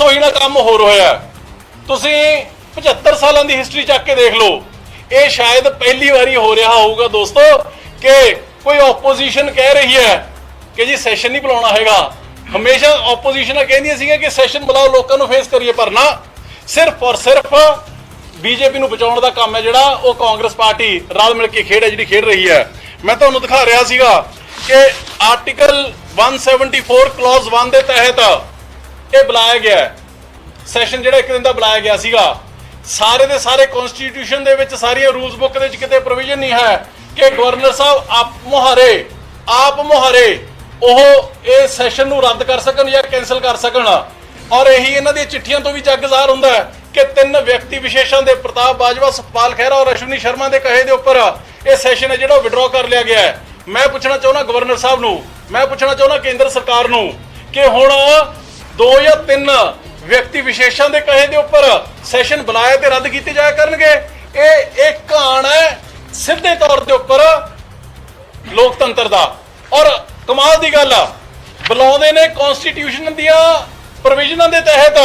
ਉਹੀ ਨਾ ਕੰਮ ਹੋਰ ਹੋਇਆ। ਤੁਸੀਂ 75 ਸਾਲਾਂ ਦੀ ਹਿਸਟਰੀ ਚੱਕ ਕੇ ਦੇਖ ਲਓ, ਇਹ ਸ਼ਾਇਦ ਪਹਿਲੀ ਵਾਰੀ ਹੋ ਰਿਹਾ ਹੋਊਗਾ ਦੋਸਤੋ ਕਿ ਕੋਈ ਆਪੋਜੀਸ਼ਨ ਕਹਿ ਰਹੀ ਹੈ ਕਿ ਜੀ ਸੈਸ਼ਨ ਨਹੀਂ ਬੁਲਾਉਣਾ ਹੈਗਾ। ਹਮੇਸ਼ਾ ਆਪੋਜੀਸ਼ਨਾਂ ਕਹਿੰਦੀਆਂ ਸੀਗੀਆਂ ਕਿ ਸੈਸ਼ਨ ਬੁਲਾਓ, ਲੋਕਾਂ ਨੂੰ ਫੇਸ ਕਰੀਏ, ਪਰ ਨਾ, ਸਿਰਫ ਔਰ ਸਿਰਫ ਬੀਜੇਪੀ ਨੂੰ ਬਚਾਉਣ ਦਾ ਕੰਮ ਹੈ ਜਿਹੜਾ ਉਹ ਕਾਂਗਰਸ ਪਾਰਟੀ ਰਲ ਮਿਲ ਕੇ ਖੇਡ ਹੈ ਜਿਹੜੀ ਖੇਡ ਰਹੀ ਹੈ। ਮੈਂ ਤੁਹਾਨੂੰ ਦਿਖਾ ਰਿਹਾ ਸੀਗਾ ਕਿ ਆਰਟੀਕਲ 174 ਕਲੌਜ਼ 1 ਦੇ ਤਹਿਤ ਇਹ ਬੁਲਾਇਆ ਗਿਆ ਸੈਸ਼ਨ, ਜਿਹੜਾ ਇੱਕ ਦਿਨ ਦਾ ਬੁਲਾਇਆ ਗਿਆ ਸੀਗਾ। ਸਾਰੇ ਦੇ ਸਾਰੇ ਕਨਸਟੀਟਿਊਸ਼ਨ ਦੇ ਵਿੱਚ, ਸਾਰੀਆਂ ਰੂਲਸ ਬੁੱਕ ਦੇ ਵਿੱਚ ਕਿਤੇ ਪ੍ਰੋਵੀਜ਼ਨ ਨਹੀਂ ਹੈ ਕਿ ਗਵਰਨਰ ਸਾਹਿਬ ਆਪ ਮੁਹਾਰੇ ਉਹ ਇਹ ਸੈਸ਼ਨ ਨੂੰ ਰੱਦ ਕਰ ਸਕਣ ਜਾਂ ਕੈਂਸਲ ਕਰ ਸਕਣ। ਔਰ ਇਹੀ ਇਹਨਾਂ ਦੀਆਂ ਚਿੱਠੀਆਂ ਤੋਂ ਵੀ ਜਗਜ਼ਾਹਰ ਹੁੰਦਾ ਹੈ ਕਿ 3 ਵਿਅਕਤੀ ਵਿਸ਼ੇਸ਼ਾਂ ਦੇ, ਪ੍ਰਤਾਪ ਬਾਜਵਾ, ਸੁਖਪਾਲ ਖਹਿਰਾ ਔਰ ਅਸ਼ਵਨੀ ਸ਼ਰਮਾ ਦੇ ਕਹੇ ਦੇ ਉੱਪਰ ਇਹ ਸੈਸ਼ਨ ਹੈ ਜਿਹੜਾ ਵਿਡਰਾਅ ਕਰ ਲਿਆ ਗਿਆ ਹੈ। ਮੈਂ ਪੁੱਛਣਾ ਚਾਹੁੰਦਾ ਗਵਰਨਰ ਸਾਹਿਬ ਨੂੰ, ਮੈਂ ਪੁੱਛਣਾ ਚਾਹੁੰਦਾ ਕੇਂਦਰ ਸਰਕਾਰ ਨੂੰ ਕਿ ਹੁਣ 2 ਜਾਂ 3 ਵਿਅਕਤੀ ਵਿਸ਼ੇਸ਼ਾਂ ਦੇ ਕਹੇ ਦੇ ਉੱਪਰ ਸੈਸ਼ਨ ਬੁਲਾਏ ਤੇ ਰੱਦ ਕੀਤੇ ਜਾਇਆ ਕਰਨਗੇ। ਇਹ ਇੱਕ ਘਾਣ ਹੈ ਸਿੱਧੇ ਤੌਰ ਦੇ ਉੱਪਰ ਲੋਕਤੰਤਰ ਦਾ। ਔਰ ਕਮਾਲ ਦੀ ਗੱਲ ਆ, ਬੁਲਾਉਂਦੇ ਨੇ ਕਨਸਟੀਟਿਊਸ਼ਨ ਦੀਆਂ ਪ੍ਰੋਵੀਜ਼ਨਾਂ ਦੇ ਤਹਿਤ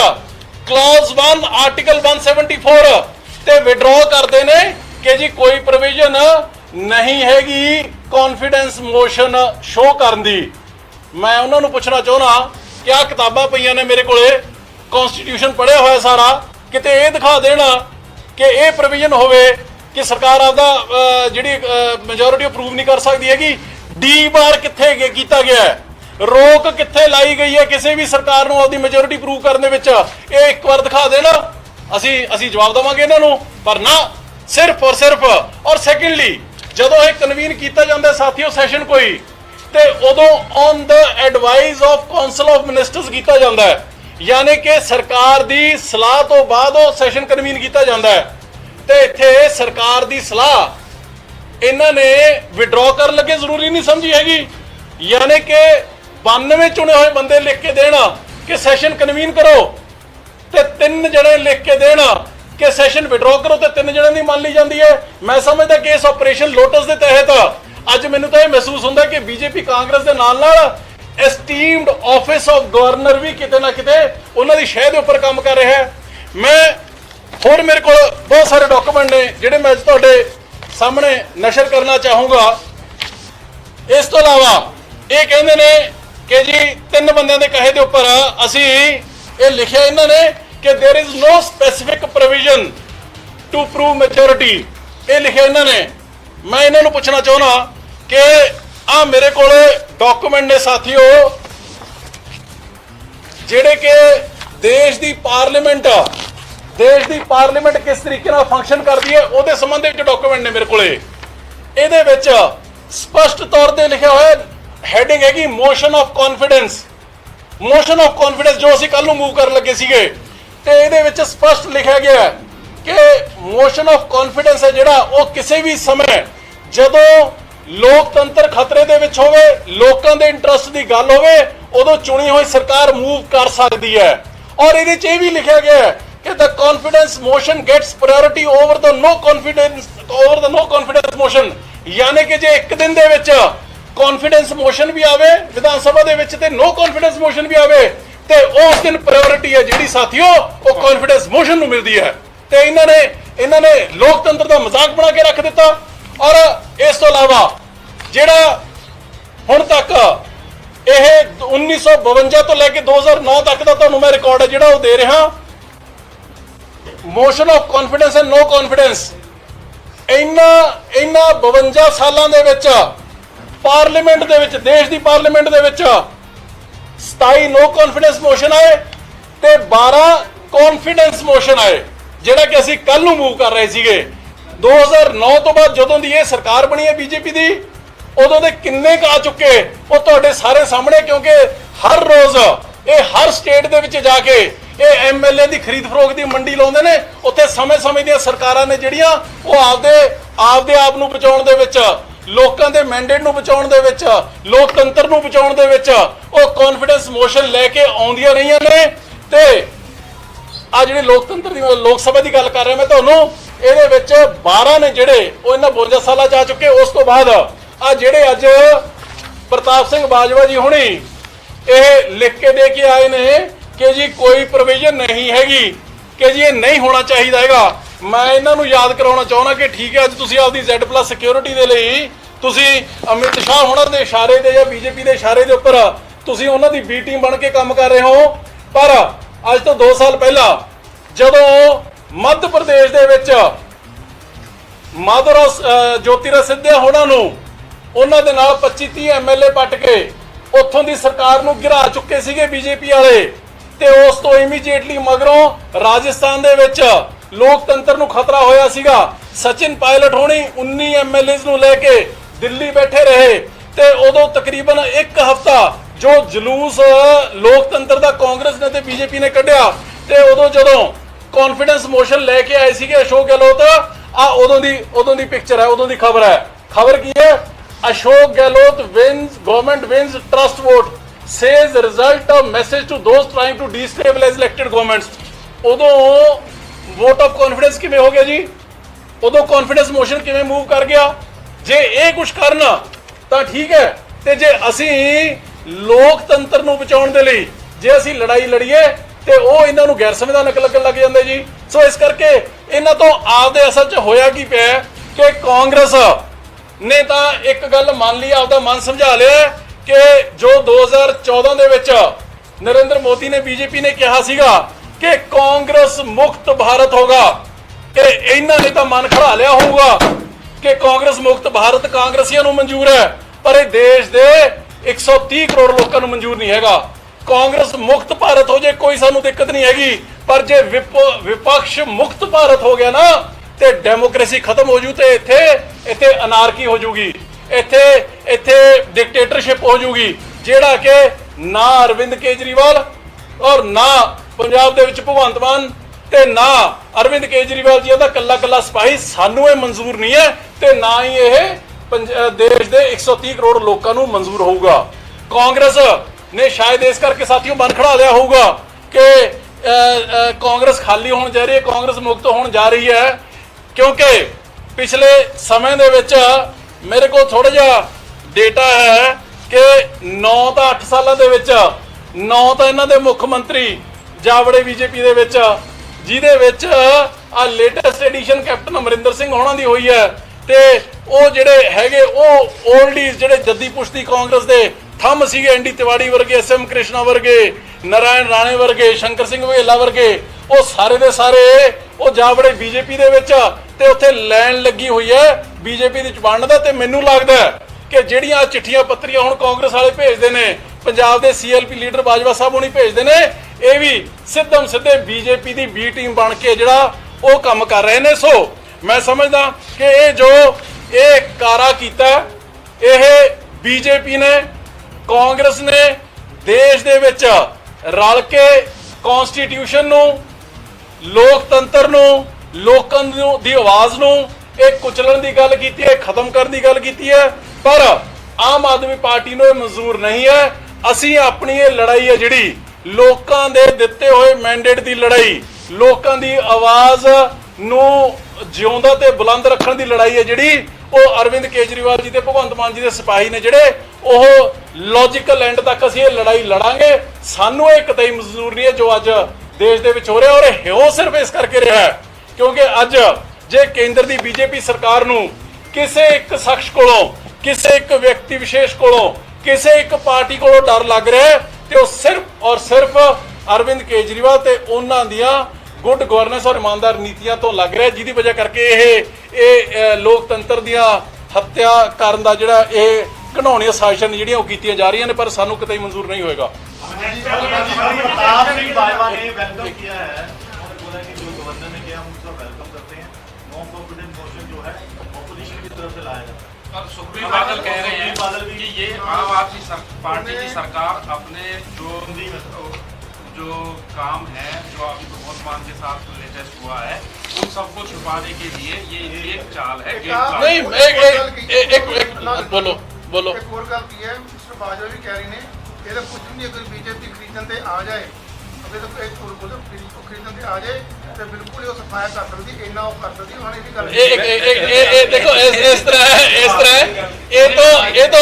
ਕਲੌਜ਼ 1 ਆਰਟੀਕਲ 174 ਤੇ ਵਿਡਰਾਅ ਕਰਦੇ ਨੇ ਕਿ ਜੀ ਕੋਈ ਪ੍ਰੋਵੀਜ਼ਨ ਨਹੀਂ ਹੈਗੀ ਕੌਨਫੀਡੈਂਸ ਮੋਸ਼ਨ ਸ਼ੋ ਕਰਨ ਦੀ। ਮੈਂ ਉਹਨਾਂ ਨੂੰ ਪੁੱਛਣਾ ਚਾਹੁੰਦਾ ਕਿ ਆਹ ਕਿਤਾਬਾਂ ਪਈਆਂ ਨੇ ਮੇਰੇ ਕੋਲੇ, ਕਨਸਟੀਟਿਊਸ਼ਨ ਪੜ੍ਹਿਆ ਹੋਇਆ ਸਾਰਾ, ਕਿਤੇ ਇਹ ਦਿਖਾ ਦੇਣਾ ਕਿ ਇਹ ਪ੍ਰੋਵੀਜ਼ਨ ਹੋਵੇ ਕਿ ਸਰਕਾਰ ਆਪਦਾ ਜਿਹੜੀ ਮੈਜੋਰਿਟੀ ਅਪਰੂਵ ਨਹੀਂ ਕਰ ਸਕਦੀ ਹੈਗੀ। ਡੀ ਬਾਰ ਕਿੱਥੇ ਕੀਤਾ ਗਿਆ ਹੈ, ਰੋਕ ਕਿੱਥੇ ਲਾਈ ਗਈ ਹੈ ਕਿਸੇ ਵੀ ਸਰਕਾਰ ਨੂੰ ਆਪਦੀ ਮੈਜੋਰਿਟੀ ਪ੍ਰੂਵ ਕਰਨ ਦੇ ਵਿੱਚ, ਇਹ ਇੱਕ ਵਾਰ ਦਿਖਾ ਦੇਣਾ, ਅਸੀਂ ਜਵਾਬ ਦੇਵਾਂਗੇ ਇਹਨਾਂ ਨੂੰ। ਪਰ ਨਾ, ਸਿਰਫ ਔਰ ਸਿਰਫ। ਔਰ ਸੈਕੰਡਲੀ, ਜਦੋਂ ਇਹ ਕਨਵੀਨ ਕੀਤਾ ਜਾਂਦਾ ਸਾਥੀਓ ਸੈਸ਼ਨ ਕੋਈ, ਤੇ ਉਦੋਂ on the advice of council of ministers ਕੀਤਾ ਜਾਂਦਾ ਹੈ, ਯਾਨੀ ਕਿ ਸਰਕਾਰ ਦੀ ਸਲਾਹ ਤੋਂ ਬਾਅਦ ਉਹ ਸੈਸ਼ਨ ਕਨਵੀਨ ਕੀਤਾ ਜਾਂਦਾ ਹੈ। ਤੇ ਇੱਥੇ ਸਰਕਾਰ ਦੀ ਸਲਾਹ ਇਹਨਾਂ ਨੇ ਵਿਡਰਾਅ ਕਰਨ ਲੱਗੇ ਜ਼ਰੂਰੀ ਨਹੀਂ ਸਮਝੀ ਹੈਗੀ, ਯਾਨੀ ਕਿ 92 ਚੁਣੇ ਹੋਏ ਬੰਦੇ ਲਿਖ ਕੇ ਦੇਣਾ ਕਿ ਸੈਸ਼ਨ ਕਨਵੀਨ ਕਰੋ, ਤੇ 3 ਜਣੇ ਲਿਖ ਕੇ ਦੇਣਾ ਕਿ ਸੈਸ਼ਨ ਵਿਡਰਾਅ ਕਰੋ, ਤੇ 3 ਜਣਿਆਂ ਦੀ ਮੰਨ ਲਈ ਜਾਂਦੀ ਹੈ। ਮੈਂ ਸਮਝਦਾ ਕਿ ਇਸ ਆਪਰੇਸ਼ਨ ਲੋਟਸ ਦੇ ਤਹਿਤ ਅੱਜ ਮੈਨੂੰ ਤਾਂ ਇਹ ਮਹਿਸੂਸ ਹੁੰਦਾ ਕਿ ਬੀਜੇਪੀ ਕਾਂਗਰਸ ਦੇ ਨਾਲ ਨਾਲ ਐਸਟੀਮਡ ਆਫਿਸ ਆਫ ਗਵਰਨਰ ਵੀ ਕਿਤੇ ਨਾ ਕਿਤੇ ਉਹਨਾਂ ਦੀ ਸ਼ਹਿ ਦੇ ਉੱਪਰ ਕੰਮ ਕਰ ਰਿਹਾ ਹੈ। ਮੈਂ ਹੋਰ ਮੇਰੇ ਕੋਲ ਬਹੁਤ ਸਾਰੇ ਡਾਕੂਮੈਂਟ ਨੇ ਜਿਹੜੇ ਮੈਂ ਅੱਜ ਤੁਹਾਡੇ ਸਾਹਮਣੇ ਨਸ਼ਰ ਕਰਨਾ ਚਾਹੂੰਗਾ। ਇਸ ਤੋਂ ਇਲਾਵਾ ਇਹ ਕਹਿੰਦੇ ਨੇ ਕਿ ਜੀ 3 ਬੰਦਿਆਂ ਦੇ ਕਹੇ ਦੇ ਉੱਪਰ ਅਸੀਂ ਇਹ ਲਿਖਿਆ ਇਹਨਾਂ ਨੇ ਕਿ there is no specific provision to prove maturity, ਇਹ ਲਿਖਿਆ ਇਹਨਾਂ ਨੇ। ਮੈਂ ਇਹਨਾਂ ਨੂੰ ਪੁੱਛਣਾ ਚਾਹੁੰਦਾ ਕਿ ਆ ਮੇਰੇ ਕੋਲ ਡਾਕੂਮੈਂਟ ਨੇ ਸਾਥੀਓ, ਜਿਹੜੇ ਕਿ ਦੇਸ਼ ਦੀ ਪਾਰਲੀਮੈਂਟ ਕਿਸ ਤਰੀਕੇ ਨਾਲ ਫੰਕਸ਼ਨ ਕਰਦੀ ਹੈ ਉਹਦੇ ਸੰਬੰਧ ਵਿੱਚ ਡਾਕੂਮੈਂਟ ਨੇ ਮੇਰੇ ਕੋਲੇ। ਇਹਦੇ ਵਿੱਚ ਸਪਸ਼ਟ ਤੌਰ ਤੇ ਲਿਖਿਆ ਹੋਇਆ, ਹੈਡਿੰਗ ਹੈਗੀ ਮੋਸ਼ਨ ਆਫ ਕੌਨਫੀਡੈਂਸ, ਜੋ ਅਸੀਂ ਕੱਲ ਨੂੰ ਮੂਵ ਕਰਨ ਲੱਗੇ ਸੀਗੇ, ਤੇ ਇਹਦੇ ਵਿੱਚ ਸਪਸ਼ਟ ਲਿਖਿਆ ਗਿਆ ਕਿ ਮੋਸ਼ਨ ਆਫ ਕੌਨਫੀਡੈਂਸ ਹੈ ਜਿਹੜਾ ਉਹ ਕਿਸੇ ਵੀ ਸਮੇਂ ਜਦੋਂ ਲੋਕਤੰਤਰ ਖਤਰੇ ਦੇ ਵਿੱਚ ਹੋਵੇ, ਲੋਕਾਂ ਦੇ ਇੰਟਰਸਟ ਦੀ ਗੱਲ ਹੋਵੇ, ਉਦੋਂ ਚੁਣੀ ਹੋਈ ਸਰਕਾਰ ਮੂਵ ਕਰ ਸਕਦੀ ਹੈ। ਔਰ ਇਹਦੇ 'ਚ ਇਹ ਵੀ ਲਿਖਿਆ ਗਿਆ ਹੈ ਕਿ the confidence motion gets priority over the no confidence motion, ਯਾਨੀ ਕਿ ਜੇ ਇੱਕ ਦਿਨ ਦੇ ਵਿੱਚ ਕੌਨਫੀਡੈਂਸ ਮੋਸ਼ਨ ਵੀ ਆਵੇ ਵਿਧਾਨ ਸਭਾ ਦੇ ਵਿੱਚ ਤੇ ਨੋ ਕੌਨਫੀਡੈਂਸ ਮੋਸ਼ਨ ਵੀ ਆਵੇ, ਤੇ ਉਸ ਦਿਨ ਪ੍ਰਾਇੋਰਟੀ ਹੈ ਜਿਹੜੀ ਸਾਥੀਓ ਉਹ ਕੌਨਫੀਡੈਂਸ ਮੋਸ਼ਨ ਨੂੰ ਮਿਲਦੀ ਹੈ। ਤੇ ਇਹਨਾਂ ਨੇ ਲੋਕਤੰਤਰ ਦਾ ਮਜ਼ਾਕ ਬਣਾ ਕੇ ਰੱਖ ਦਿੱਤਾ। ਔਰ ਇਸ ਤੋਂ ਇਲਾਵਾ ਜਿਹੜਾ ਹੁਣ ਤੱਕ ਇਹ 1952 ਤੋਂ ਲੈ ਕੇ 2009 ਤੱਕ ਦਾ ਤੁਹਾਨੂੰ ਮੈਂ ਰਿਕਾਰਡ ਹੈ ਜਿਹੜਾ ਉਹ ਦੇ ਰਿਹਾ, motion of confidence and no confidence, ਇਹਨਾਂ 52 ਸਾਲਾਂ ਦੇ ਵਿੱਚ ਪਾਰਲੀਮੈਂਟ ਦੇ ਵਿੱਚ, ਦੇਸ਼ ਦੀ ਪਾਰਲੀਮੈਂਟ ਦੇ ਵਿੱਚ 27 ਨੋ ਕੌਨਫੀਡੈਂਸ ਮੋਸ਼ਨ ਆਏ ਤੇ 12 ਕੌਨਫੀਡੈਂਸ ਮੋਸ਼ਨ ਆਏ, ਜਿਹੜਾ ਕਿ ਅਸੀਂ ਕੱਲ ਨੂੰ ਮੂਵ ਕਰ ਰਹੇ ਸੀਗੇ। 2009 ਤੋਂ ਬਾਅਦ ਜਦੋਂ ਦੀ ਇਹ ਸਰਕਾਰ ਬਣੀ ਹੈ ਬੀਜੇਪੀ ਦੀ, ਉਦੋਂ ਦੇ ਕਿੰਨੇ ਕੁ ਆ ਚੁੱਕੇ ਉਹ ਤੁਹਾਡੇ ਸਾਰੇ ਸਾਹਮਣੇ, ਕਿਉਂਕਿ ਹਰ ਰੋਜ਼ ਇਹ ਹਰ ਸਟੇਟ ਦੇ ਵਿੱਚ ਜਾ ਕੇ ਇਹ ਐਮਐਲਏ ਦੀ ਖਰੀਦ ਫਰੋਖਤ ਦੀ ਮੰਡੀ ਲਾਉਂਦੇ ਨੇ। ਉੱਥੇ ਸਮੇਂ-ਸਮੇਂ ਦੀਆਂ ਸਰਕਾਰਾਂ ਨੇ ਜਿਹੜੀਆਂ ਉਹ ਆਪਦੇ ਆਪ ਨੂੰ ਬਚਾਉਣ ਦੇ ਵਿੱਚ, ਲੋਕਾਂ ਦੇ ਮੈਂਡੇਟ ਨੂੰ ਬਚਾਉਣ ਦੇ ਵਿੱਚ, ਲੋਕਤੰਤਰ ਨੂੰ ਬਚਾਉਣ ਦੇ ਵਿੱਚ ਉਹ ਕੌਨਫੀਡੈਂਸ ਮੋਸ਼ਨ ਲੈ ਕੇ ਆਉਂਦੀਆਂ ਰਹੀਆਂ ਨੇ। ਤੇ ਆ ਜਿਹੜੇ ਲੋਕਤੰਤਰ ਦੀ, ਲੋਕ ਸਭਾ ਦੀ ਗੱਲ ਕਰ ਰਿਹਾ ਮੈਂ ਤੁਹਾਨੂੰ, ਇਹਦੇ ਵਿੱਚ 12 ਨੇ ਜਿਹੜੇ ਉਹ ਇਹਨਾਂ 52 ਸਾਲਾਂ 'ਚ ਆ ਚੁੱਕੇ। ਉਸ ਤੋਂ ਬਾਅਦ ਆ ਜਿਹੜੇ ਅੱਜ ਪ੍ਰਤਾਪ ਸਿੰਘ ਬਾਜਵਾ ਜੀ ਹੁਣੀ ਇਹ ਲਿਖ ਕੇ ਦੇ ਕੇ ਆਏ ਨੇ कि जी कोई प्रोविजन नहीं हैगी कि जी ये नहीं होना चाहिए हैगा। मैं इन्हों याद कराना चाहना कि ठीक है, अज तुसीं आपदी Z+ सिक्योरिटी दे लई तुसीं अमित शाह होना दे इशारे दे या बीजेपी के इशारे के उपर तुसीं उन्हां दी बी टीम बन के काम कर रहे हो। पर अज तो 2 साल पहला जदों मध्य प्रदेश दे विच माधव ज्योतिराज सिंधिया होना नूं उन्हां दे नाल 25-30 MLA पट के उत्थों दी सरकार नूं गिरा चुके सीगे बीजेपी वाले, ते उस तो इमीडिएटली मगरों राजस्थान दे विच लोकतंत्र नूं खतरा होया सीगा। सचिन पायलट होनी 19 MLAs नूं लेके दिल्ली बैठे रहे, ते उदों तकरीबन 1 हफ्ता जो जलूस लोकतंत्र दा कांग्रेस ने ते बीजेपी ने कढ़िया, ते उदों जदों कॉन्फिडेंस मोशन लेके आए सीगे अशोक गहलोत, आ उदों दी पिक्चर है, उदों दी खबर है। खबर की है, Ashok Gehlot wins, government wins trust vote, says result of message to those trying to destabilize elected governments। उदों वोट ऑफ कॉन्फिडेंस किवें हो गया जी, उदों कॉन्फिडेंस मोशन किवें मूव कर गया। जे ये कुछ करना तो ठीक है, ते जे असीं लोकतंत्र नूं बचाउण दे लई जे असीं लड़ाई लड़ीए ते ओह इन्हां नूं गैर संविधानक लगन लग जांदे जी। सो इस करके इन्हां तो आपदे असल च होया की पिया कि कांग्रेस ने तां एक गल मान ली, आपदा मन समझा लिया कि जो 2014 ਦੇ ਵਿੱਚ नरेंद्र मोदी ने बीजेपी ने कहा सीगा कि कांग्रेस मुक्त भारत होगा, इन्हां ने तो मन खड़ा लिया होगा कि कांग्रेस मुक्त भारत कांग्रेसियों को मंजूर है, पर ये देश के 130 करोड़ लोगों को मंजूर नहीं हैगा। कांग्रेस मुक्त भारत हो जाए कोई सानू दिक्कत नहीं हैगी, पर जे विपक्ष मुक्त भारत हो गया ना तो डेमोक्रेसी खत्म हो जू, तो इत्थे अनारकी हो जूगी, इत्थे डिक्टेटरशिप हो जूगी, जेड़ा कि ना अरविंद केजरीवाल और ना पंजाब दे विच भगवंत मान ते ना अरविंद केजरीवाल जी दा कल्ला कल्ला सिपाही सानू ये मंजूर नहीं है, ते ना ही ये देश दे 130 करोड़ लोगों को मंजूर होगा। कांग्रेस ने शायद इस करके साथियों मन खड़ा लिया होगा कि कांग्रेस खाली होने जा रही है, कांग्रेस मुक्त होने जा रही है, क्योंकि पिछले समय दे विच मेरे को थोड़ा जिहा डेटा है कि 9 तो 8 सालों के 9 तो इन्हों के मुख्य मंत्री जावड़े बीजेपी दे विच, जिहदे विच आ latest edition captain Amarinder Singh होना दी हुई है, ते वो जिहड़े हैगे वो ओल्डीज जिहड़े जद्दी पुश्ती कांग्रेस दे थंब सीगे, एनडी तिवाड़ी वर्गे, SM कृष्णा वर्गे, नारायण राणे वर्गे, शंकर सिंह वघेला वर्गे, वो सारे दे सारे वो जावड़े बीजेपी दे विच ते उत्थे लैन लगी हुई है बीजेपी दी चबण दा। ते मैनूं लगदा है कि जिहड़ियां चिट्ठियां पत्रियां हुण कांग्रेस वाले भेजदे ने, पंजाब दे CLP लीडर बाजवा साहब हुणी भेजदे ने, ये भी सिद्धम सिद्धे बीजेपी दी बी टीम बन के जिहड़ा वो काम कर रहे ने। सो मैं समझदा कि ये जो ये कारा कीता ये बीजेपी ने, कांग्रेस ने देश दे विच रल के कॉन्स्टिट्यूशन नूं, लोकतंत्र नूं, लोकां दी आवाज़ नूं एक कुचलण की गल कीती है, खत्म करने की गल कीती है, पर आम आदमी पार्टी नूं मंजूर नहीं है। असीं अपनी ये लड़ाई है जिहड़ी लोकां दे दित्ते हुए मैंडेट की लड़ाई, लोकां दी आवाज़ नूं जिउंदा ते बुलंद रखण दी लड़ाई है जिहड़ी वो अरविंद केजरीवाल जी ते भगवंत मान जी दे सिपाही ने जिहड़े वो लॉजिकल एंड तक असीं ये लड़ाई लड़ांगे। सानू ये कतई मंजूर नहीं है जो अज देश दे विच हो रहा, और हो सिर्फ इस करके रहा है क्योंकि अज जे केंद्र की बीजेपी सरकार नूं किसी एक शख्स कोलों, किसी एक व्यक्ति विशेष कोलों, किसी एक पार्टी कोलों डर लग रहा है, तो सिर्फ और सिर्फ अरविंद केजरीवाल ते उन्हां दियां गुड गवर्नेंस और ईमानदार नीतियां तो लग रहा है, जिहदी वजह करके ये लोकतंत्र दियां हत्या करन दा जिहड़ा ये घिनौणियां साजिशां जिहड़ियां ओह कीतियां जा रही ने, पर सानू कतई मंजूर नहीं होएगा। पर सुखबीर बादल कह रहे हैं कि ये आम आदमी पार्टी की सरकार अपने जो काम है, जो अभी भगवंत मान के साथ लेटेस्ट हुआ है, उन सबको छुपाने के लिए ये एक चाल है। नहीं, बोलो एक और गल की है, मिस्टर बाजवा भी कह रही ने, ये तो कुछ नहीं, अगर बीजेपी खरीदन ते आ जाए, अगर तो एक और बोलो खरीदन ते ਵੀ ਆ ਜੇ ਤੇ ਬਿਲਕੁਲ ਹੀ ਉਹ ਸਫਾਇਆ ਕਰ ਸਕਦੀ, ਇੰਨਾ ਉਹ ਕਰ ਸਕਦੀ। ਹੁਣ ਇਹਦੀ ਗੱਲ एक देखो इस तरह ये तो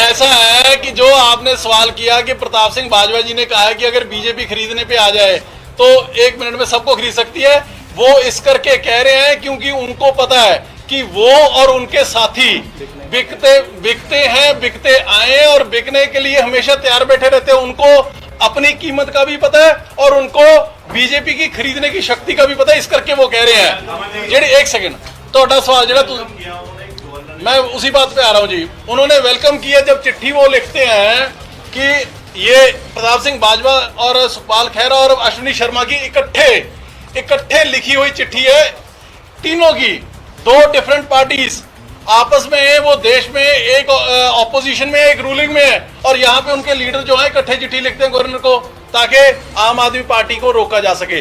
ऐसा है कि जो आपने सवाल किया कि प्रताप सिंह बाजवा जी ने कहा है कि अगर बीजेपी खरीदने पे आ जाए तो 1 मिनट में सबको खरीद सकती है। वो इस करके कह रहे हैं क्योंकि उनको पता है कि वो और उनके साथी बिकते हैं, बिकते आए और बिकने के लिए हमेशा तैयार बैठे रहते हैं। उनको अपनी कीमत का भी पता है और उनको बीजेपी की खरीदने की शक्ति का भी पता है, इस करके वो कह रहे हैं। जेडी एक सेकंड तो सवाल जो मैं उसी बात पे आ रहा हूं जी। उन्होंने वेलकम किया जब चिट्ठी वो लिखते हैं कि ये प्रताप सिंह बाजवा और सुखपाल खैरा और अश्विनी शर्मा की इकट्ठे लिखी हुई चिट्ठी है, तीनों की, 2 डिफरेंट पार्टीज आपस में है, वो देश में एक ऑपोजिशन में एक रूलिंग में है, और यहाँ पे उनके लीडर जो है इकट्ठे चिट्ठी लिखते हैं गवर्नर को ताकि आम आदमी पार्टी को रोका जा सके।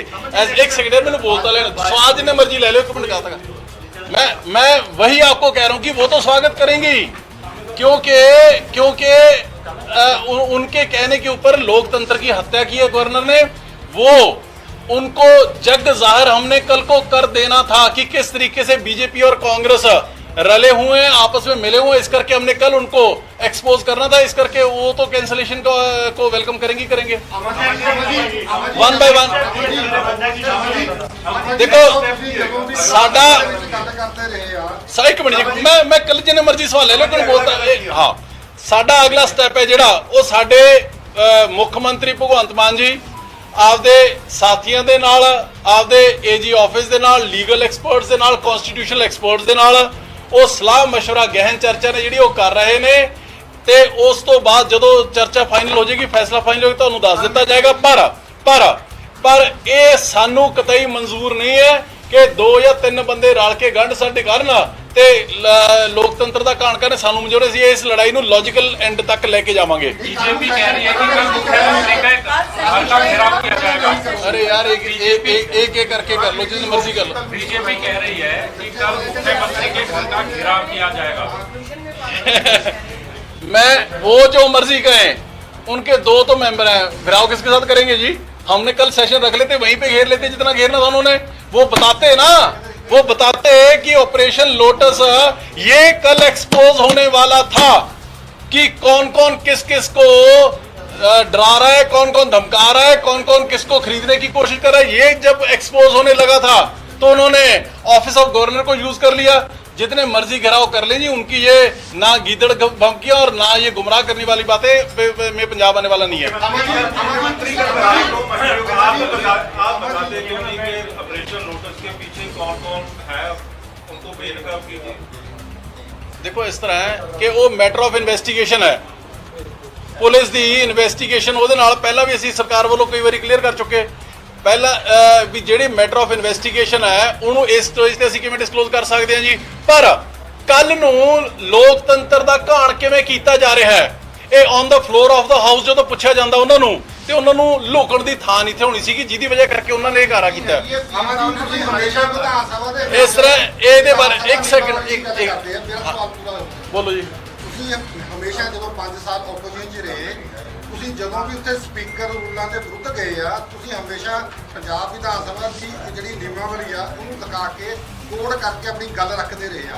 एक सेकेंड मैंने बोलता लेना, स्वाद जिन्हें मर्जी ले लो, 1 मिनट कहा था मैं वही आपको कह रहा हूं कि वो तो स्वागत करेंगे ही, क्योंकि उनके कहने के ऊपर लोकतंत्र की हत्या की है गवर्नर ने। वो उनको जग जाहिर हमने कल को कर देना था कि किस तरीके से बीजेपी और कांग्रेस रले हुए हैं, आपस में मिले हुए, इस करके हमने कल उनको एक्सपोज करना था। इस करके वो तो कैंसलेशन को वेलकम करेंगे 1 by 1। देखो साडा एक मिनट जी, मैं कल जिन्हें मर्जी सवाल ले लेकिन बोलता हाँ, साडा अगला स्टैप है ਜਿਹੜਾ ਉਹ ਸਾਡੇ ਮੁੱਖ ਮੰਤਰੀ ਭਗਵੰਤ ਮਾਨ ਜੀ ਆਪਦੇ ਸਾਥੀਆਂ ਦੇ ਨਾਲ, ਆਪਦੇ ਏਜੀ ਆਫਿਸ ਦੇ ਨਾਲ, ਲੀਗਲ ਐਕਸਪਰਟਸ ਦੇ ਨਾਲ, ਕਨਸਟੀਟਿਊਸ਼ਨਲ ਐਕਸਪਰਟਸ ਦੇ ਨਾਲ ਉਹ ਸਲਾਹ ਮਸ਼ਵਰਾ ਗਹਿਨ ਚਰਚਾ ਨੇ ਜਿਹੜੀ ਉਹ ਕਰ ਰਹੇ ਨੇ, ਤੇ ਉਸ ਤੋਂ ਬਾਅਦ ਜਦੋਂ ਚਰਚਾ ਫਾਈਨਲ ਹੋ ਜਾਏਗੀ, ਫੈਸਲਾ ਫਾਈਨਲ ਹੋ ਜਾਏਗਾ, ਤੁਹਾਨੂੰ ਦੱਸ ਦਿੱਤਾ ਜਾਏਗਾ। ਪਰ ਇਹ ਸਾਨੂੰ ਕਤਈ ਮਨਜ਼ੂਰ ਨਹੀਂ ਹੈ ਕਿ 2 ਜਾਂ 3 ਬੰਦੇ ਰਲ ਕੇ ਗੰਢ ਸਾਡੇ ਕਰਨ ਤੇ ਲੋਕਤੰਤਰ ਦਾ ਘਾਣ ਕਰਨ। ਸਾਨੂੰ ਮਨਜ਼ੂਰ, ਅਸੀਂ ਇਸ ਲੜਾਈ ਨੂੰ ਲੌਜੀਕਲ ਐਂਡ ਤੱਕ ਲੈ ਕੇ ਜਾਵਾਂਗੇ। बीजेपी कह रही है कि कल मुख्यमंत्री का घर का घेराव किया जाएगा। अरे यार एक करके कर लो, जिस मर्जी कर लो। बीजेपी कह रही है कि कल मुख्यमंत्री के घर का घेराव किया जाएगा। मैं वो जो मर्जी कहें, उनके 2 तो मेंबर हैं, घिराव किसके साथ करेंगे जी? हमने कल सेशन रख लेते, वहीं पे घेर लेते जितना घेरना था उन्होंने। वो बताते कि ऑपरेशन लोटस ये कल एक्सपोज होने वाला था कि कौन कौन किस किस को डरा रहा है, कौन कौन धमका रहा है, कौन कौन किसको खरीदने की कोशिश कर रहा है। ये जब एक्सपोज होने लगा था तो उन्होंने ऑफिस ऑफ गवर्नर को यूज कर लिया। जितने मर्जी घेराव कर लें जी, उनकी ये ना गीदड़ धमकियां और ना ये गुमराह करने वाली बातें में पंजाब आने वाला नहीं है। आप बताते क्यों कि ऑपरेशन लोटस के पीछे कौन कौन है, उनको बेनकाब कीजिए। देखो इस तरह है कि वो मैटर ऑफ इन्वेस्टिगेशन है, पुलिस की इन्वेस्टिगेशन ਉਹਦੇ ਨਾਲ ਪਹਿਲਾਂ ਵੀ ਅਸੀਂ ਸਰਕਾਰ ਵੱਲੋਂ ਕਈ ਵਾਰੀ ਕਲੀਅਰ ਕਰ ਚੁੱਕੇ। ਪਹਿਲਾਂ ਵੀ ਜਿਹੜੀ ਮੈਟਰ ਆਫ ਇਨਵੈਸਟੀਗੇਸ਼ਨ ਹੈ ਉਹਨੂੰ ਇਸ ਸਟੇਜ ਤੇ ਅਸੀਂ ਕਿਵੇਂ ਡਿਸਕਲੋਜ਼ ਕਰ ਸਕਦੇ ਹਾਂ ਜੀ। ਪਰ ਕੱਲ ਨੂੰ ਲੋਕਤੰਤਰ ਦਾ ਘਾਣ ਕਿਵੇਂ ਕੀਤਾ ਜਾ ਰਿਹਾ ਹੈ, ਇਹ on the floor of the house ਜਦੋਂ ਪੁੱਛਿਆ ਜਾਂਦਾ ਉਹਨਾਂ ਨੂੰ, ਤੇ ਉਹਨਾਂ ਨੂੰ ਲੁਕਣ ਦੀ ਥਾਂ ਨਹੀਂ ਹੋਣੀ ਸੀਗੀ, ਜਿਹਦੀ ਵਜ੍ਹਾ ਕਰਕੇ ਉਹਨਾਂ ਨੇ ਇਹ ਕਾਰਾ ਕੀਤਾ। ਇਸ ਤਰ੍ਹਾਂ ਇਹਦੇ ਬਾਰੇ ਇੱਕ ਸੈਕਿੰਡ ਬੋਲੋ ਜੀ। ਤੁਸੀਂ ਹਮੇਸ਼ਾ ਜਦੋਂ 5 ਸਾਲ ਆਪੋਜੀਸ਼ਨ 'ਚ ਰਹੇ, ਤੁਸੀਂ ਜਦੋਂ ਵੀ ਉੱਥੇ ਸਪੀਕਰ ਰੂਲਾਂ ਦੇ ਵਿਰੁੱਧ ਗਏ ਆ, ਤੁਸੀਂ ਹਮੇਸ਼ਾ ਪੰਜਾਬ ਵਿਧਾਨ ਸਭਾ ਦੀ ਜਿਹੜੀ ਨਿਯਮਾਵਲੀ ਆ ਉਹਨੂੰ ਦਿਖਾ ਕੇ ਕੋਡ ਕਰਕੇ ਆਪਣੀ ਗੱਲ ਰੱਖਦੇ ਰਹੇ ਆ।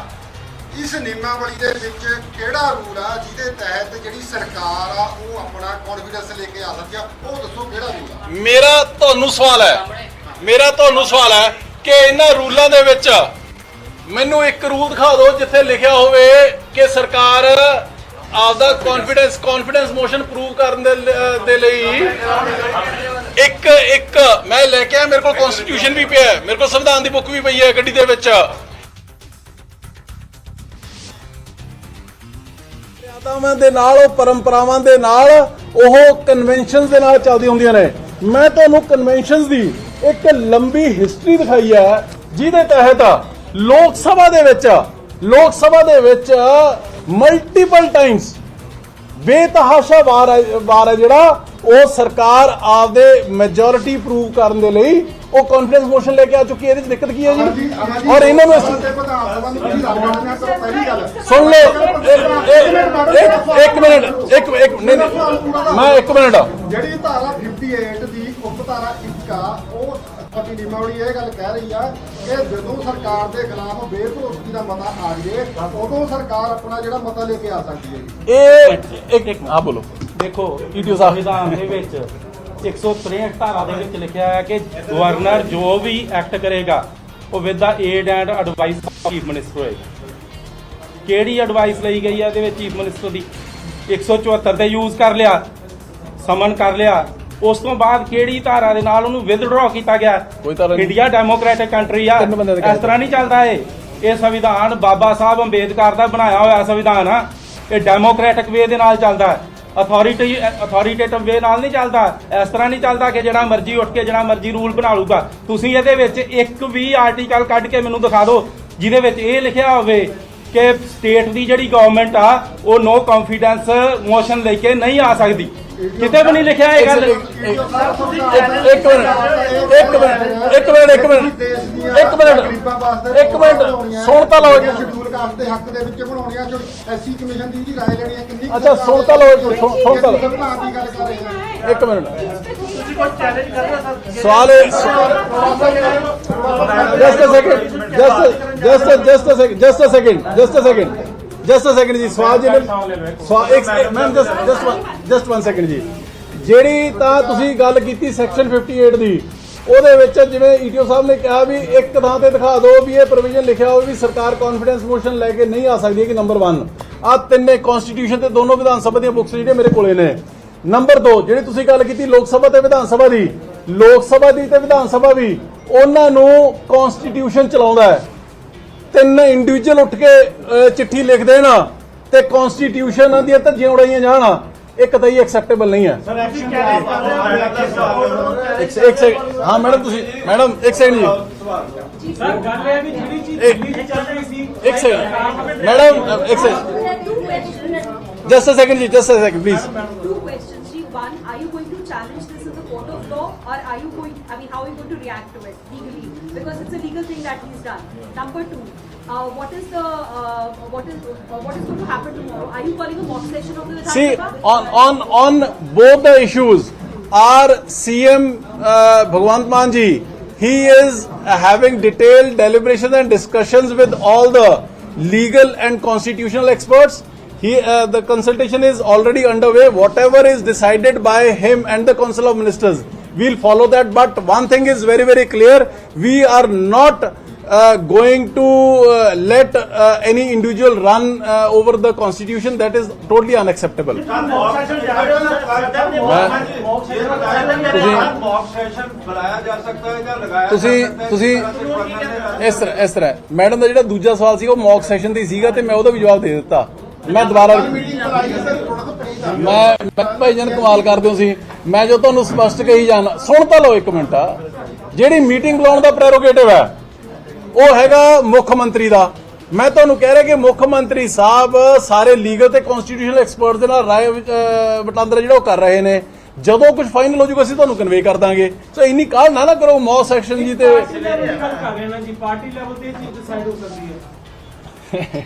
ਇਸ ਨਿਯਮਾਵਲੀ ਦੇ ਵਿੱਚ ਕਿਹੜਾ ਰੂਲ ਆ ਜਿਹਦੇ ਤਹਿਤ ਜਿਹੜੀ ਸਰਕਾਰ ਆ ਉਹ ਆਪਣਾ ਕੌਨਫੀਡੈਂਸ ਲੈ ਕੇ ਆ ਸਕਦੀ ਆ, ਉਹ ਦੱਸੋ ਕਿਹੜਾ ਰੂਲ ਆ। ਮੇਰਾ ਤੁਹਾਨੂੰ ਸਵਾਲ ਹੈ ਕਿ ਇਹਨਾਂ ਰੂਲਾਂ ਦੇ ਵਿੱਚ ਮੈਨੂੰ ਇੱਕ ਰੂਲ ਦਿਖਾ ਦਿਓ ਜਿੱਥੇ ਲਿਖਿਆ ਹੋਵੇ ਕਿ ਸਰਕਾਰ ਆਪਦਾ ਕੌਨਫੀਡੈਂਸ ਮੋਸ਼ਨ ਪ੍ਰੂਵ ਕਰਨ ਦੇ ਲਈ ਇੱਕ ਮੈਂ ਲੈ ਕੇ ਆਇਆ, ਮੇਰੇ ਕੋਲ ਕਨਸਟੀਟਿਊਸ਼ਨ ਵੀ ਪਿਆ, ਮੇਰੇ ਕੋਲ ਸੰਵਿਧਾਨ ਦੀ ਬੁੱਕ ਵੀ ਪਈ ਹੈ ਗੱਡੀ ਦੇ ਵਿੱਚ। ਮਰਿਆਦਾਵਾਂ ਦੇ ਨਾਲ, ਉਹ ਪਰੰਪਰਾਵਾਂ ਦੇ ਨਾਲ, ਉਹ ਕਨਵੈਨਸ਼ਨਸ ਦੇ ਨਾਲ ਚੱਲਦੀ ਹੁੰਦੀਆਂ ਨੇ। ਮੈਂ ਤੁਹਾਨੂੰ ਕਨਵੈਨਸ਼ਨਸ ਦੀ ਇੱਕ ਲੰਬੀ ਹਿਸਟਰੀ ਦਿਖਾਈ ਹੈ ਜਿਹਦੇ ਤਹਿਤ ਲੋਕ ਸਭਾ ਦੇ ਵਿੱਚ ਮਲਟੀਪਲ ਟਾਈਮਸ ਬੇਤਹਾਸ਼ਾ ਵਾਰ ਹੈ ਜਿਹੜਾ ਉਹ ਸਰਕਾਰ ਆਪਦੇ ਮੈਜੋਰਿਟੀ ਪ੍ਰੂਵ ਕਰਨ ਦੇ ਲਈ ਉਹ ਕੌਨਫੀਡੈਂਸ ਮੋਸ਼ਨ ਲੈ ਕੇ ਆ ਚੁੱਕੀ ਹੈ। ਇਹਦੇ ਵਿੱਚ ਦਿੱਕਤ ਕੀ ਹੈ ਜੀ? ਔਰ ਇਹਨਾਂ ਨੂੰ ਸੁਣ ਲਓ, ਇੱਕ ਮਿੰਟ ਜਿਹੜੀ ਧਾਰਾ 58 ਦੀ ਉਪ ਧਾਰਾ ਤਰੀਕ ਆ ਉਹ ਸਾਡੀ ਨਿਯਮਾਵਲੀ ਇਹ ਗੱਲ ਕਹਿ ਰਹੀ ਆ ਕਿ ਜਦੋਂ ਸਰਕਾਰ ਦੇ ਖਿਲਾਫ ਬੇਭਰੋਸਗੀ ਦਾ ਮਤਾ ਆ ਜਾਏ ਉਦੋਂ ਸਰਕਾਰ ਆਪਣਾ ਜਿਹੜਾ ਮਤਾ ਲੈ ਕੇ ਆ ਸਕਦੀ ਹੈ ਜੀ। ਇਹ ਇੱਕ ਆ ਬੋਲੋ ਦੇਖੋ ਈਟੀਓ ਸਾਹਿਬ। ਸੰਵਿਧਾਨ ਦੇ ਵਿੱਚ 163 ਧਾਰਾ ਦੇ ਵਿੱਚ ਲਿਖਿਆ ਹੈ ਕਿ ਗਵਰਨਰ ਜੋ ਵੀ ਐਕਟ ਕਰੇਗਾ ਉਹ with the aid and advice chief minister ਹੋਏਗਾ। ਕਿਹੜੀ ਐਡਵਾਈਸ ਲਈ ਗਈ ਹੈ ਇਹਦੇ ਵਿੱਚ ਚੀਫ ਮਿਨਿਸਟਰ ਦੀ? 174 ਤੇ ਯੂਜ਼ ਕਰ ਲਿਆ, ਸਮਨ ਕਰ ਲਿਆ, ਉਸ ਤੋਂ ਬਾਅਦ ਕਿਹੜੀ ਧਾਰਾ ਦੇ ਨਾਲ ਉਹਨੂੰ ਵਿਦਡਰਾਅ ਕੀਤਾ ਗਿਆ? ਕੋਈ ਧਾਰਾ ਨਹੀਂ। ਇੰਡੀਆ ਡੈਮੋਕ੍ਰੈਟਿਕ ਕੰਟਰੀ ਆ, ਤਿੰਨ ਬੰਦੇ ਦੇ ਇਸ ਤਰ੍ਹਾਂ ਨਹੀਂ ਚੱਲਦਾ ਇਹ ਸੰਵਿਧਾਨ ਬਾਬਾ ਸਾਹਿਬ ਅੰਬੇਦਕਰ ਦਾ ਬਣਾਇਆ ਹੋਇਆ ਸੰਵਿਧਾਨ ਆ। ਇਹ ਡੈਮੋਕ੍ਰੈਟਿਕ ਵੇ ਦੇ ਨਾਲ ਚੱਲਦਾ, ਅਥਾਰਟੇਟਿਵ ਵੇ ਨਾਲ ਨਹੀਂ ਚੱਲਦਾ। ਇਸ ਤਰ੍ਹਾਂ ਨਹੀਂ ਚੱਲਦਾ ਕਿ ਜਿਹੜਾ ਮਰਜ਼ੀ ਉੱਠ ਕੇ ਜਿਹੜਾ ਮਰਜ਼ੀ ਰੂਲ ਬਣਾ ਲੂਗਾ। ਤੁਸੀਂ ਇਹਦੇ ਵਿੱਚ ਇੱਕ ਵੀ ਆਰਟੀਕਲ ਕੱਢ ਕੇ ਮੈਨੂੰ ਦਿਖਾ ਦਿਓ ਜਿਹਦੇ ਵਿੱਚ ਇਹ ਲਿਖਿਆ ਹੋਵੇ ਕਿ ਸਟੇਟ ਦੀ ਜਿਹੜੀ ਗਵਰਨਮੈਂਟ ਆ ਉਹ ਨੋ ਕੌਨਫੀਡੈਂਸ ਮੋਸ਼ਨ ਲੈ ਕੇ ਨਹੀਂ ਆ ਸਕਦੀ। ਕਿਤੇ ਵੀ ਨਹੀਂ ਲਿਖਿਆ ਇਹ ਗੱਲ। ਇੱਕ ਮਿੰਟ ਸੁਣ ਤਾਂ ਲਓ। ਸ਼ਡਿਊਲ ਕਾਸਟ ਦੇ ਹੱਕ ਦੇ ਵਿੱਚ ਬਣਾਉਣੀਆਂ ਜੋ ਐਸਸੀ ਕਮਿਸ਼ਨ ਦੀ ਰਾਏ ਲੈਣੀ ਹੈ ਕਿੰਨੀ ਅੱਛਾ ਸੁਣ ਤਾਂ ਲਓ, ਸੁਣ ਤਾਂ ਲਓ। ਸੰਵਿਧਾਨ ਦੀ ਗੱਲ ਕਰ ਰਹੇ ਹਾਂ। ਇੱਕ ਮਿੰਟ ਸਵਾਲ ਜਸਟ ਅ ਸੈਕਿੰਡ ਜੀ। ਸਵਾਲ ਜੀ ਮੈਮ ਜਸਟ 1 ਸੈਕਿੰਡ ਜੀ। ਜਿਹੜੀ ਤਾਂ ਤੁਸੀਂ ਗੱਲ ਕੀਤੀ ਸੈਕਸ਼ਨ 58 ਦੀ, ਉਹਦੇ ਵਿੱਚ ਜਿਵੇਂ ਈਟੀਓ ਸਾਹਿਬ ਨੇ ਕਿਹਾ ਵੀ ਇੱਕ ਥਾਂ ਤੇ ਦਿਖਾ ਦਿਓ ਵੀ ਇਹ ਪ੍ਰੋਵੀਜ਼ਨ ਲਿਖਿਆ ਹੋਵੇ ਵੀ ਸਰਕਾਰ ਕੌਨਫੀਡੈਂਸ ਮੋਸ਼ਨ ਲੈ ਕੇ ਨਹੀਂ ਆ ਸਕਦੀ ਹੈ ਕਿ ਨੰਬਰ 1 ਆ ਤਿੰਨੇ ਕਨਸਟੀਟਿਊਸ਼ਨ ਤੇ ਦੋਨੋਂ ਵਿਧਾਨ ਸਭਾ ਦੀਆਂ ਬੁੱਕਸ ਜਿਹੜੇ ਮੇਰੇ ਕੋਲੇ ਨੇ। ਨੰਬਰ 2 ਜਿਹੜੀ ਤੁਸੀਂ ਗੱਲ ਕੀਤੀ ਲੋਕ ਸਭਾ ਤੇ ਵਿਧਾਨ ਸਭਾ ਦੀ, ਲੋਕ ਸਭਾ ਦੀ ਤੇ ਵਿਧਾਨ ਸਭਾ ਵੀ ਉਹਨਾਂ ਨੂੰ ਕਨਸਟੀਟਿਊਸ਼ਨ ਚਲਾਉਂਦਾ ਹੈ। 3 ਇੰਡੀਵਿਜੂਅਲ ਉੱਠ ਕੇ ਚਿੱਠੀ ਲਿਖ ਦੇਣ ਤੇ ਕਨਸਟੀਟਿਊਸ਼ਨ ਦੀਆਂ ਧੱਜੀਆਂ ਉਡਾਈਆਂ ਜਾਣ, ਇੱਕ ਤਾਂ ਹੀ ਐਕਸੈਪਟੇਬਲ ਨਹੀਂ ਹੈ। ਹਾਂ ਮੈਡਮ ਤੁਸੀਂ ਮੈਡਮ ਇੱਕ ਸੈਕਿੰਡ ਜੀ। ਸਰ ਗੱਲ ਇਹ ਵੀ ਜਿਹੜੀ ਚੀਜ਼ ਦਿੱਲੀ 'ਚ ਚੱਲ ਰਹੀ ਸੀ ਇੱਕ ਸੈਕਿੰਡ ਮੈਡਮ ਇੱਕ ਸੈਕਿੰਡ ਜਸਟ ਅ ਸੈਕਿੰਡ ਜੀ just a second please. Two questions. G. One, are you going to challenge this in the court of law, or are you going? I mean, how are you going to react to it legally? Because it's a legal thing that he's done. Number 2, what is going to happen tomorrow? Are you calling a mock session of the Vidhan See, Sabha? on both the issues, our CM Bhagwant Mann ji, he is having detailed deliberations and discussions with all the legal and constitutional experts. The consultation is already underway. Whatever is decided by him and the Council of Ministers, we'll follow that. But one thing is very, very clear: we are not going to let any individual run over the constitution. That is totally unacceptable. ਤੁਸੀਂ ਇਸ ਤਰ੍ਹਾਂ madam ਦਾ ਜਿਹੜਾ ਦੂਜਾ ਸਵਾਲ ਸੀ ਉਹ mock session ਦੀ ਸੀਗਾ ਤੇ ਮੈਂ ਉਹਦਾ ਵੀ ਜਵਾਬ ਦੇ ਦਿੱਤਾ। ਮੈਂ ਦੁਬਾਰਾ ਮੈਂ ਭਾਈ ਜਨ ਕਮਾਲ ਕਰਦੇ ਹੋ ਸੀ। ਮੈਂ ਜੋ ਤੁਹਾਨੂੰ ਸਪਸ਼ਟ ਕਹੀ ਜਾਣਾ, ਸੁਣ ਤਾਂ ਲਓ ਇੱਕ ਮਿੰਟ। ਜਿਹੜੀ ਮੀਟਿੰਗ ਬੁਲਾਉਣ ਦਾ ਪ੍ਰੈਰੋਗੇਟਿਵ ਹੈ ਉਹ ਹੈਗਾ ਮੁੱਖ ਮੰਤਰੀ ਦਾ। ਮੈਂ ਤੁਹਾਨੂੰ ਕਹਿ ਰਿਹਾ ਕਿ ਮੁੱਖ ਮੰਤਰੀ ਸਾਹਿਬ ਸਾਰੇ ਲੀਗਲ ਤੇ ਕਨਸਟੀਟਿਊਸ਼ਨਲ ਐਕਸਪਰਟਸ ਦੇ ਨਾਲ ਰਾਏ ਵਟਾਂਦਰਾ ਜਿਹੜਾ ਉਹ ਕਰ ਰਹੇ ਨੇ। ਜਦੋਂ ਕੁਝ ਫਾਈਨਲ ਹੋ ਜਾਊਗਾ ਅਸੀਂ ਤੁਹਾਨੂੰ ਕਨਵੇ ਕਰ ਦਾਂਗੇ। ਸੋ ਇੰਨੀ ਕਾਹਲ ਨਾ ਕਰੋ ਮੌਕ ਸੈਕਸ਼ਨ ਜੀ ਤੇ ਪਾਰਟੀ ਲੈਵਲ ਤੇ ਚੀਜ਼ ਡਿਸਾਈਡ ਹੋ ਸਕਦੀ ਹੈ।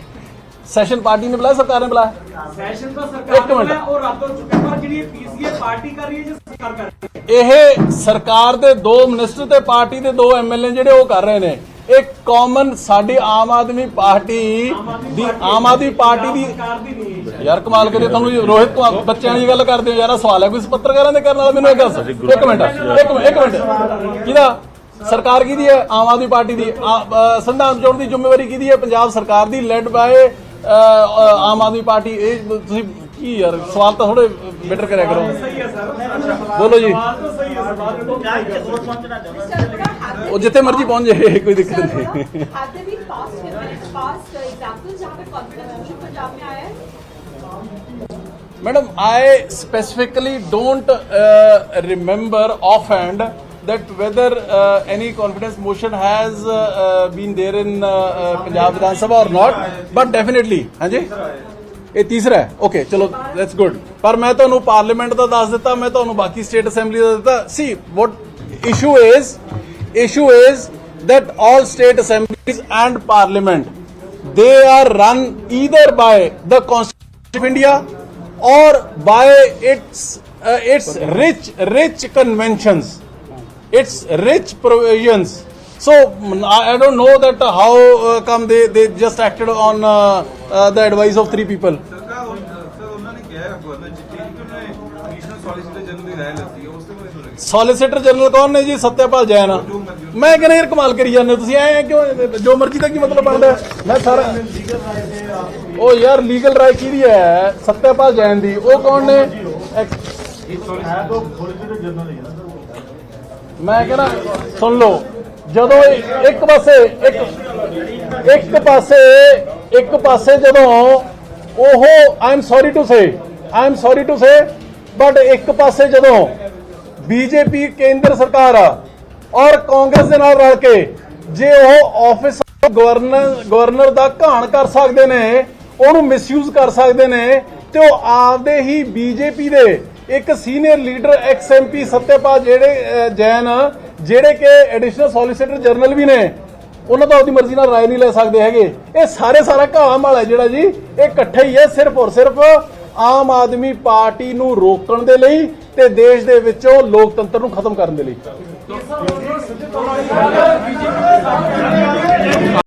ਸੈਸ਼ਨ ਪਾਰਟੀ ਨੇ ਬੁਲਾਇਆ ਸਰਕਾਰ ਨੇ ਬੁਲਾਇਆ? ਸੈਸ਼ਨ ਤਾਂ ਸਰਕਾਰ ਨੇ ਉਹ ਰੱਦ ਹੋ ਚੁੱਕਾ, ਪਰ ਜਿਹੜੀ ਪੀਸੀਏ ਪਾਰਟੀ ਕਰ ਰਹੀ ਹੈ ਜਾਂ ਸਰਕਾਰ ਕਰ ਰਹੀ ਹੈ? ਇਹ ਸਰਕਾਰ ਦੇ 2 ਮਿਨਿਸਟਰ ਤੇ ਪਾਰਟੀ ਦੇ 2 ਐਮਐਲਏ ਜਿਹੜੇ ਉਹ ਕਰ ਰਹੇ ਨੇ। ਇੱਕ ਕਾਮਨ ਸਾਡੀ ਆਮ ਆਦਮੀ ਪਾਰਟੀ ਦੀ ਸਰਕਾਰ ਦੀ ਨਹੀਂ। ਯਾਰ ਕਮਾਲ ਕਰੇ ਤੁਹਾਨੂੰ ਰੋਹਿਤ ਕੁਮਾਰ ਬੱਚਿਆਂ ਦੀ ਗੱਲ ਕਰਦੇ ਹੋ ਯਾਰ। ਸਵਾਲ ਹੈ ਕੋਈ ਪੱਤਰਕਾਰਾਂ ਦੇ ਕਰਨ ਵਾਲਾ? ਮੈਨੂੰ ਇਹ ਦੱਸ। ਇੱਕ ਮਿੰਟ ਕਿਹਦਾ ਸਰਕਾਰ ਕਿਹਦੀ ਹੈ? ਆਮ ਆਦਮੀ ਪਾਰਟੀ ਦੀ। ਸੰਵਿਧਾਨ ਚੋਣ ਦੀ ਜ਼ਿੰਮੇਵਾਰੀ ਕਿਹਦੀ ਹੈ? ਪੰਜਾਬ ਸਰਕਾਰ ਦੀ, lead bye Aam Aadmi party. ਇਹ ਤੁਸੀਂ ਕੀ ਯਾਰ ਸਵਾਲ ਤਾਂ ਥੋੜੇ ਬੈਟਰ ਕਰਿਆ ਕਰੋ। ਸਹੀ ਹੈ ਸਰ, ਬੋਲੋ ਜੀ। ਸਵਾਲ ਤਾਂ ਸਹੀ ਹੈ, ਸਵਾਲ ਉਹ ਜਿੱਥੇ ਮਰਜ਼ੀ ਪਹੁੰਚ ਜਾਏ ਕੋਈ ਦਿੱਕਤ ਨਹੀਂ। Have there been past examples जहाँ पे confidence motion पंजाब में आया है? Madam, I specifically don't remember offhand that whether any confidence motion has been there in Punjab Vidhan Sabha or not, but definitely, हाँ जी, ਇਹ ਤੀਸਰਾ ਹੈ। ਓਕੇ ਚਲੋ that's good। ਪਰ ਮੈਂ ਤੁਹਾਨੂੰ ਪਾਰਲੀਮੈਂਟ ਦਾ ਦੱਸ ਦਿੱਤਾ, ਮੈਂ ਤੁਹਾਨੂੰ ਬਾਕੀ ਸਟੇਟ ਅਸੈਂਬਲੀ ਦਾ ਦਿੱਤਾ। See, what issue is that all state assemblies and parliament, they are run either by the Constitution of India or by its rich conventions। It's rich provisions. So I don't know that how come they just acted on the advice of 3 people. ਸਰਕਾਰ sir ਉਹਨਾਂ ਨੇ ਕਿਹਾ ਹੈ governor ਜੀ ਕਿ ਉਹਨੇ additional solicitor general ਦੀ ਰਾਏ ਲੱਤੀ ਹੈ ਉਸ ਤੇ ਬਾਰੇ ਥੋੜਾ ਸੋਲਿਸਿਟਰ ਜਨਰਲ ਕੌਣ ਨੇ ਜੀ? ਸਤਿਆਪਾਲ ਜੈਨ। ਮੈਂ ਕਹਿੰਦਾ ਯਾਰ ਕਮਾਲ ਕਰੀ ਜਾਂਦੇ ਹੋ ਤੁਸੀਂ, ਐ ਕਿਉਂ ਜੋ ਮਰਜ਼ੀ ਦਾ ਕੀ ਮਤਲਬ ਬਣਦਾ ਹੈ? ਮੈਂ ਸਾਰਾ ਉਹ ਯਾਰ ਲੀਗਲ ਰਾਏ ਕਿਹਦੀ ਹੈ? ਸਤਿਆਪਾਲ ਜੈਨ ਦੀ। ਉਹ ਕੌਣ ਨੇ? ਮੈਂ ਕਹਿੰਦਾ ਸੁਣ ਲਓ, ਜਦੋਂ ਇੱਕ ਪਾਸੇ ਜਦੋਂ ਉਹ I am sorry to say but ਇੱਕ ਪਾਸੇ ਜਦੋਂ ਬੀਜੇਪੀ ਕੇਂਦਰ ਸਰਕਾਰ ਆ ਔਰ ਕਾਂਗਰਸ ਦੇ ਨਾਲ ਰਲ ਕੇ ਜੇ ਉਹ ਆਫਿਸ ਗਵਰਨਰ ਦਾ ਘਾਣ ਕਰ ਸਕਦੇ ਨੇ, ਉਹਨੂੰ ਮਿਸਯੂਜ਼ ਕਰ ਸਕਦੇ ਨੇ, ਤੇ ਉਹ ਆਪਦੇ ਹੀ ਬੀਜੇਪੀ ਦੇ ਇੱਕ senior leader ex MP Satyapal Jain ਜਿਹੜੇ ਕਿ ਐਡੀਸ਼ਨਲ ਸੋਲਿਸਿਟਰ ਜਨਰਲ ਵੀ ਨੇ, ਉਹਨਾਂ ਤੋਂ ਆਪਦੀ ਮਰਜ਼ੀ ਨਾਲ ਰਾਏ ਨਹੀਂ ਲੈ ਸਕਦੇ ਹੈਗੇ। ਇਹ ਸਾਰਾ ਘਾਹ ਮਾਲ ਜਿਹੜਾ ਜੀ, ਇਹ ਇਕੱਠਾ ਹੀ ਹੈ ਸਿਰਫ ਔਰ ਸਿਰਫ ਆਮ ਆਦਮੀ ਪਾਰਟੀ ਨੂੰ ਰੋਕਣ ਦੇ ਲਈ ਤੇ ਦੇਸ਼ ਦੇ ਵਿੱਚੋਂ ਲੋਕਤੰਤਰ ਨੂੰ ਖਤਮ ਕਰਨ ਦੇ ਲਈ।